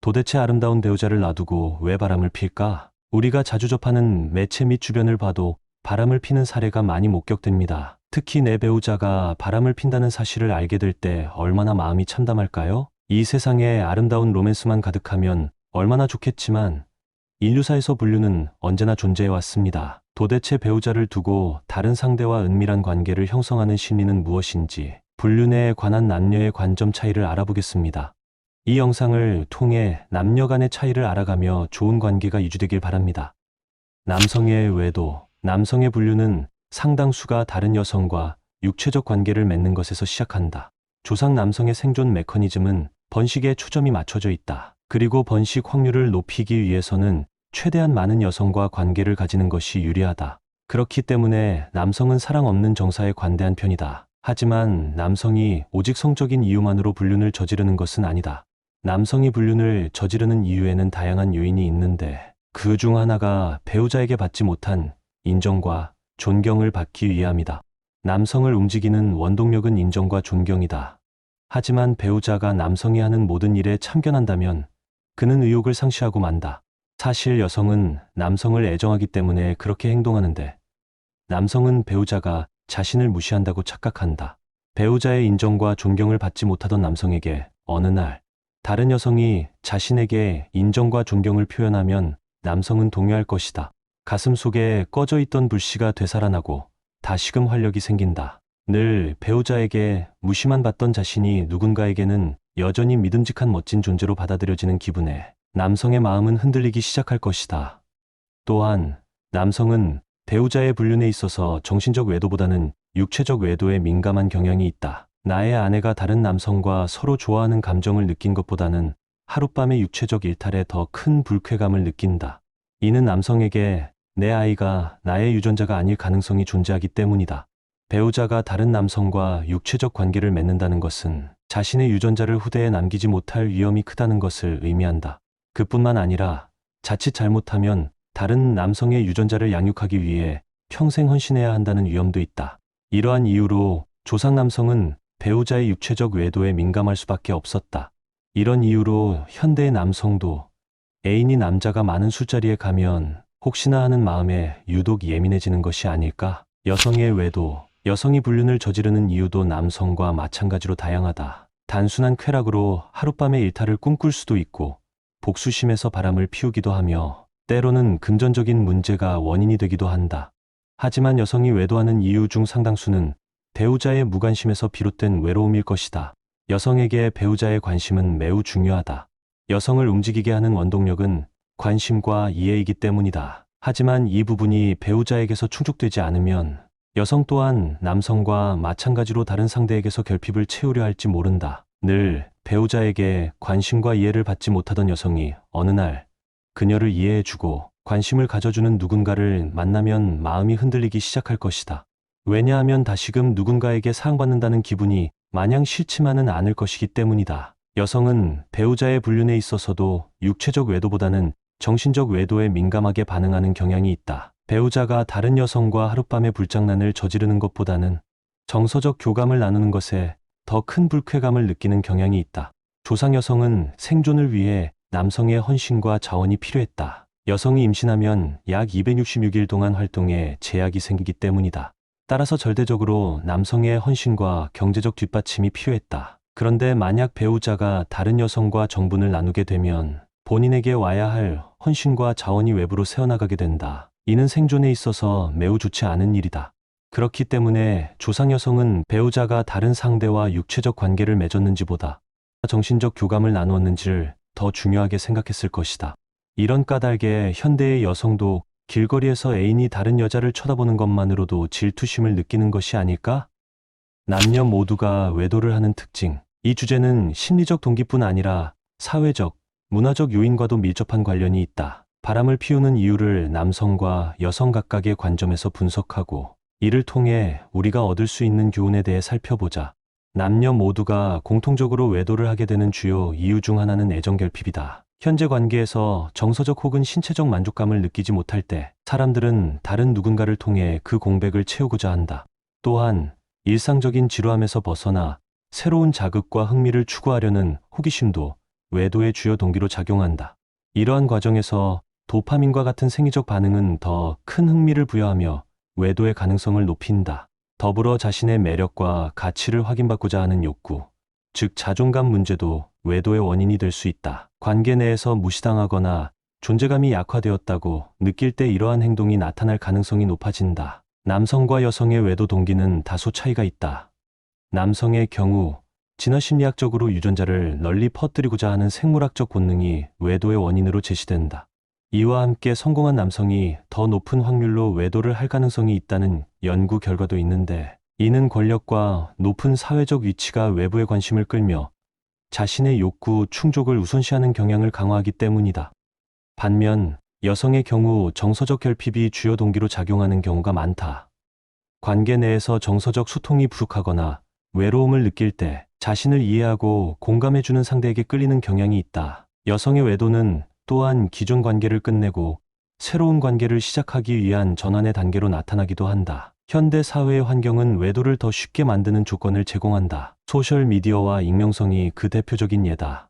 도대체 아름다운 배우자를 놔두고 왜 바람을 필까? 우리가 자주 접하는 매체 및 주변을 봐도 바람을 피는 사례가 많이 목격됩니다. 특히 내 배우자가 바람을 핀다는 사실을 알게 될 때 얼마나 마음이 참담할까요? 이 세상에 아름다운 로맨스만 가득하면 얼마나 좋겠지만 인류사에서 불륜은 언제나 존재해 왔습니다. 도대체 배우자를 두고 다른 상대와 은밀한 관계를 형성하는 심리는 무엇인지 불륜에 관한 남녀의 관점 차이를 알아보겠습니다. 이 영상을 통해 남녀 간의 차이를 알아가며 좋은 관계가 유지되길 바랍니다. 남성의 외도, 남성의 불륜은 상당수가 다른 여성과 육체적 관계를 맺는 것에서 시작한다. 조상 남성의 생존 메커니즘은 번식에 초점이 맞춰져 있다. 그리고 번식 확률을 높이기 위해서는 최대한 많은 여성과 관계를 가지는 것이 유리하다. 그렇기 때문에 남성은 사랑 없는 정사에 관대한 편이다. 하지만 남성이 오직 성적인 이유만으로 불륜을 저지르는 것은 아니다. 남성이 불륜을 저지르는 이유에는 다양한 요인이 있는데 그 중 하나가 배우자에게 받지 못한 인정과 존경을 받기 위함이다. 남성을 움직이는 원동력은 인정과 존경이다. 하지만 배우자가 남성이 하는 모든 일에 참견한다면 그는 의욕을 상실하고 만다. 사실 여성은 남성을 애정하기 때문에 그렇게 행동하는데 남성은 배우자가 자신을 무시한다고 착각한다. 배우자의 인정과 존경을 받지 못하던 남성에게 어느 날 다른 여성이 자신에게 인정과 존경을 표현하면 남성은 동요할 것이다. 가슴 속에 꺼져 있던 불씨가 되살아나고 다시금 활력이 생긴다. 늘 배우자에게 무시만 받던 자신이 누군가에게는 여전히 믿음직한 멋진 존재로 받아들여지는 기분에 남성의 마음은 흔들리기 시작할 것이다. 또한 남성은 배우자의 불륜에 있어서 정신적 외도보다는 육체적 외도에 민감한 경향이 있다. 나의 아내가 다른 남성과 서로 좋아하는 감정을 느낀 것보다는 하룻밤의 육체적 일탈에 더 큰 불쾌감을 느낀다. 이는 남성에게 내 아이가 나의 유전자가 아닐 가능성이 존재하기 때문이다. 배우자가 다른 남성과 육체적 관계를 맺는다는 것은 자신의 유전자를 후대에 남기지 못할 위험이 크다는 것을 의미한다. 그뿐만 아니라 자칫 잘못하면 다른 남성의 유전자를 양육하기 위해 평생 헌신해야 한다는 위험도 있다. 이러한 이유로 조상 남성은 배우자의 육체적 외도에 민감할 수밖에 없었다. 이런 이유로 현대의 남성도 애인이 남자가 많은 술자리에 가면 혹시나 하는 마음에 유독 예민해지는 것이 아닐까? 여성의 외도, 여성이 불륜을 저지르는 이유도 남성과 마찬가지로 다양하다. 단순한 쾌락으로 하룻밤의 일탈을 꿈꿀 수도 있고 복수심에서 바람을 피우기도 하며 때로는 금전적인 문제가 원인이 되기도 한다. 하지만 여성이 외도하는 이유 중 상당수는 배우자의 무관심에서 비롯된 외로움일 것이다. 여성에게 배우자의 관심은 매우 중요하다. 여성을 움직이게 하는 원동력은 관심과 이해이기 때문이다. 하지만 이 부분이 배우자에게서 충족되지 않으면 여성 또한 남성과 마찬가지로 다른 상대에게서 결핍을 채우려 할지 모른다. 늘 배우자에게 관심과 이해를 받지 못하던 여성이 어느 날 그녀를 이해해주고 관심을 가져주는 누군가를 만나면 마음이 흔들리기 시작할 것이다. 왜냐하면 다시금 누군가에게 사랑받는다는 기분이 마냥 싫지만은 않을 것이기 때문이다. 여성은 배우자의 불륜에 있어서도 육체적 외도보다는 정신적 외도에 민감하게 반응하는 경향이 있다. 배우자가 다른 여성과 하룻밤의 불장난을 저지르는 것보다는 정서적 교감을 나누는 것에 더 큰 불쾌감을 느끼는 경향이 있다. 조상 여성은 생존을 위해 남성의 헌신과 자원이 필요했다. 여성이 임신하면 약 266일 동안 활동에 제약이 생기기 때문이다. 따라서 절대적으로 남성의 헌신과 경제적 뒷받침이 필요했다. 그런데 만약 배우자가 다른 여성과 정분을 나누게 되면 본인에게 와야 할 헌신과 자원이 외부로 새어나가게 된다. 이는 생존에 있어서 매우 좋지 않은 일이다. 그렇기 때문에 조상 여성은 배우자가 다른 상대와 육체적 관계를 맺었는지보다 정신적 교감을 나누었는지를 더 중요하게 생각했을 것이다. 이런 까닭에 현대의 여성도 길거리에서 애인이 다른 여자를 쳐다보는 것만으로도 질투심을 느끼는 것이 아닐까? 남녀 모두가 외도를 하는 특징. 이 주제는 심리적 동기뿐 아니라 사회적, 문화적 요인과도 밀접한 관련이 있다. 바람을 피우는 이유를 남성과 여성 각각의 관점에서 분석하고 이를 통해 우리가 얻을 수 있는 교훈에 대해 살펴보자. 남녀 모두가 공통적으로 외도를 하게 되는 주요 이유 중 하나는 애정 결핍이다. 현재 관계에서 정서적 혹은 신체적 만족감을 느끼지 못할 때 사람들은 다른 누군가를 통해 그 공백을 채우고자 한다. 또한 일상적인 지루함에서 벗어나 새로운 자극과 흥미를 추구하려는 호기심도 외도의 주요 동기로 작용한다. 이러한 과정에서 도파민과 같은 생리적 반응은 더 큰 흥미를 부여하며 외도의 가능성을 높인다. 더불어 자신의 매력과 가치를 확인받고자 하는 욕구, 즉 자존감 문제도 외도의 원인이 될 수 있다. 관계 내에서 무시당하거나 존재감이 약화되었다고 느낄 때 이러한 행동이 나타날 가능성이 높아진다. 남성과 여성의 외도 동기는 다소 차이가 있다. 남성의 경우 진화심리학적으로 유전자를 널리 퍼뜨리고자 하는 생물학적 본능이 외도의 원인으로 제시된다. 이와 함께 성공한 남성이 더 높은 확률로 외도를 할 가능성이 있다는 연구 결과도 있는데, 이는 권력과 높은 사회적 위치가 외부의 관심을 끌며 자신의 욕구 충족을 우선시하는 경향을 강화하기 때문이다. 반면 여성의 경우 정서적 결핍이 주요 동기로 작용하는 경우가 많다. 관계 내에서 정서적 소통이 부족하거나 외로움을 느낄 때 자신을 이해하고 공감해주는 상대에게 끌리는 경향이 있다. 여성의 외도는 또한 기존 관계를 끝내고 새로운 관계를 시작하기 위한 전환의 단계로 나타나기도 한다. 현대 사회의 환경은 외도를 더 쉽게 만드는 조건을 제공한다. 소셜미디어와 익명성이 그 대표적인 예다.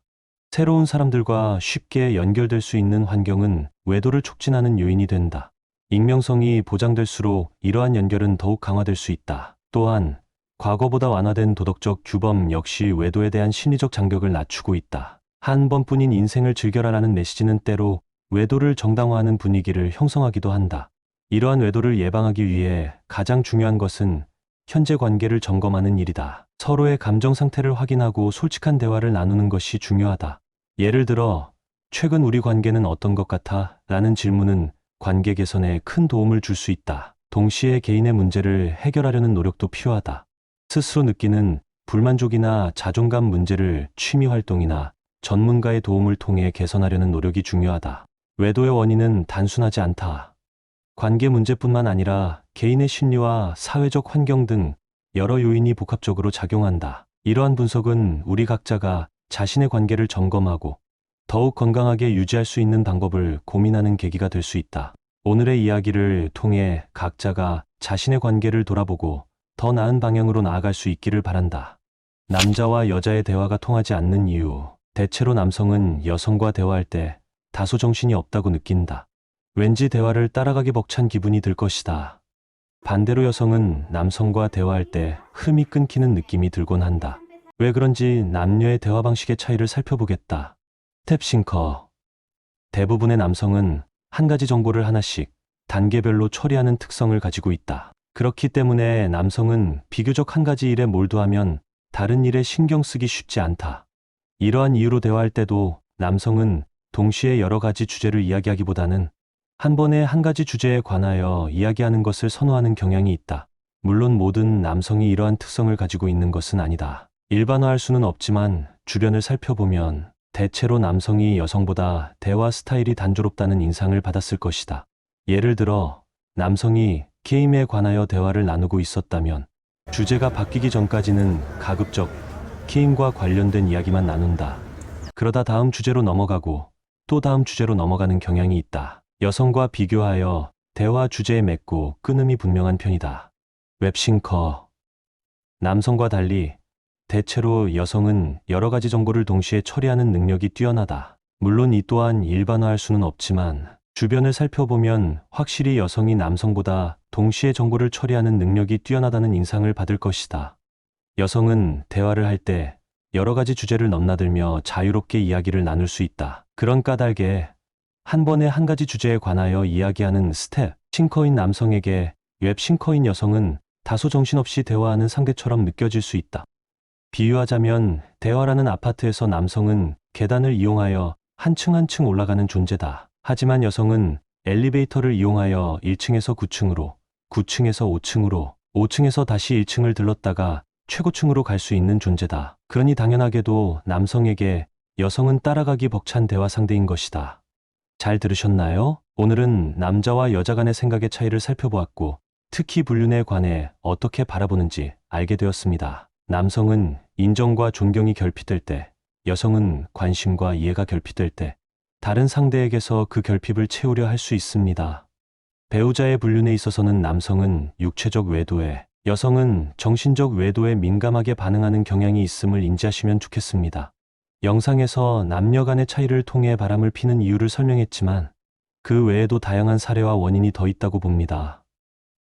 새로운 사람들과 쉽게 연결될 수 있는 환경은 외도를 촉진하는 요인이 된다. 익명성이 보장될수록 이러한 연결은 더욱 강화될 수 있다. 또한 과거보다 완화된 도덕적 규범 역시 외도에 대한 심리적 장벽을 낮추고 있다. 한 번뿐인 인생을 즐겨라라는 메시지는 때로 외도를 정당화하는 분위기를 형성하기도 한다. 이러한 외도를 예방하기 위해 가장 중요한 것은 현재 관계를 점검하는 일이다. 서로의 감정 상태를 확인하고 솔직한 대화를 나누는 것이 중요하다. 예를 들어, 최근 우리 관계는 어떤 것 같아? 라는 질문은 관계 개선에 큰 도움을 줄 수 있다. 동시에 개인의 문제를 해결하려는 노력도 필요하다. 스스로 느끼는 불만족이나 자존감 문제를 취미 활동이나 전문가의 도움을 통해 개선하려는 노력이 중요하다. 외도의 원인은 단순하지 않다. 관계 문제뿐만 아니라 개인의 심리와 사회적 환경 등 여러 요인이 복합적으로 작용한다. 이러한 분석은 우리 각자가 자신의 관계를 점검하고 더욱 건강하게 유지할 수 있는 방법을 고민하는 계기가 될 수 있다. 오늘의 이야기를 통해 각자가 자신의 관계를 돌아보고 더 나은 방향으로 나아갈 수 있기를 바란다. 남자와 여자의 대화가 통하지 않는 이유. 대체로 남성은 여성과 대화할 때 다소 정신이 없다고 느낀다. 왠지 대화를 따라가기 벅찬 기분이 들 것이다. 반대로 여성은 남성과 대화할 때 흠이 끊기는 느낌이 들곤 한다. 왜 그런지 남녀의 대화 방식의 차이를 살펴보겠다. 스텝싱커. 대부분의 남성은 한 가지 정보를 하나씩 단계별로 처리하는 특성을 가지고 있다. 그렇기 때문에 남성은 비교적 한 가지 일에 몰두하면 다른 일에 신경 쓰기 쉽지 않다. 이러한 이유로 대화할 때도 남성은 동시에 여러 가지 주제를 이야기하기보다는 한 번에 한 가지 주제에 관하여 이야기하는 것을 선호하는 경향이 있다. 물론 모든 남성이 이러한 특성을 가지고 있는 것은 아니다. 일반화할 수는 없지만 주변을 살펴보면 대체로 남성이 여성보다 대화 스타일이 단조롭다는 인상을 받았을 것이다. 예를 들어 남성이 게임에 관하여 대화를 나누고 있었다면 주제가 바뀌기 전까지는 가급적 게임과 관련된 이야기만 나눈다. 그러다 다음 주제로 넘어가고 또 다음 주제로 넘어가는 경향이 있다. 여성과 비교하여 대화 주제에 맺고 끊음이 분명한 편이다. 웹싱커. 남성과 달리 대체로 여성은 여러 가지 정보를 동시에 처리하는 능력이 뛰어나다. 물론 이 또한 일반화할 수는 없지만 주변을 살펴보면 확실히 여성이 남성보다 동시에 정보를 처리하는 능력이 뛰어나다는 인상을 받을 것이다. 여성은 대화를 할 때 여러 가지 주제를 넘나들며 자유롭게 이야기를 나눌 수 있다. 그런 까닭에 한 번에 한 가지 주제에 관하여 이야기하는 스텝 싱커인 남성에게 웹 싱커인 여성은 다소 정신없이 대화하는 상대처럼 느껴질 수 있다. 비유하자면 대화라는 아파트에서 남성은 계단을 이용하여 한 층 한 층 올라가는 존재다. 하지만 여성은 엘리베이터를 이용하여 1층에서 9층으로, 9층에서 5층으로, 5층에서 다시 1층을 들렀다가 최고층으로 갈 수 있는 존재다. 그러니 당연하게도 남성에게 여성은 따라가기 벅찬 대화 상대인 것이다. 잘 들으셨나요? 오늘은 남자와 여자 간의 생각의 차이를 살펴보았고, 특히 불륜에 관해 어떻게 바라보는지 알게 되었습니다. 남성은 인정과 존경이 결핍될 때, 여성은 관심과 이해가 결핍될 때, 다른 상대에게서 그 결핍을 채우려 할 수 있습니다. 배우자의 불륜에 있어서는 남성은 육체적 외도에, 여성은 정신적 외도에 민감하게 반응하는 경향이 있음을 인지하시면 좋겠습니다. 영상에서 남녀 간의 차이를 통해 바람을 피는 이유를 설명했지만 그 외에도 다양한 사례와 원인이 더 있다고 봅니다.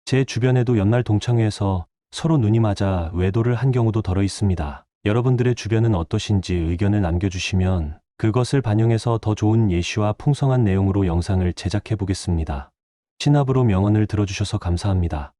제 주변에도 연말 동창회에서 서로 눈이 맞아 외도를 한 경우도 덜어 있습니다. 여러분들의 주변은 어떠신지 의견을 남겨주시면 그것을 반영해서 더 좋은 예시와 풍성한 내용으로 영상을 제작해 보겠습니다. 신압으로 명언을 들어주셔서 감사합니다.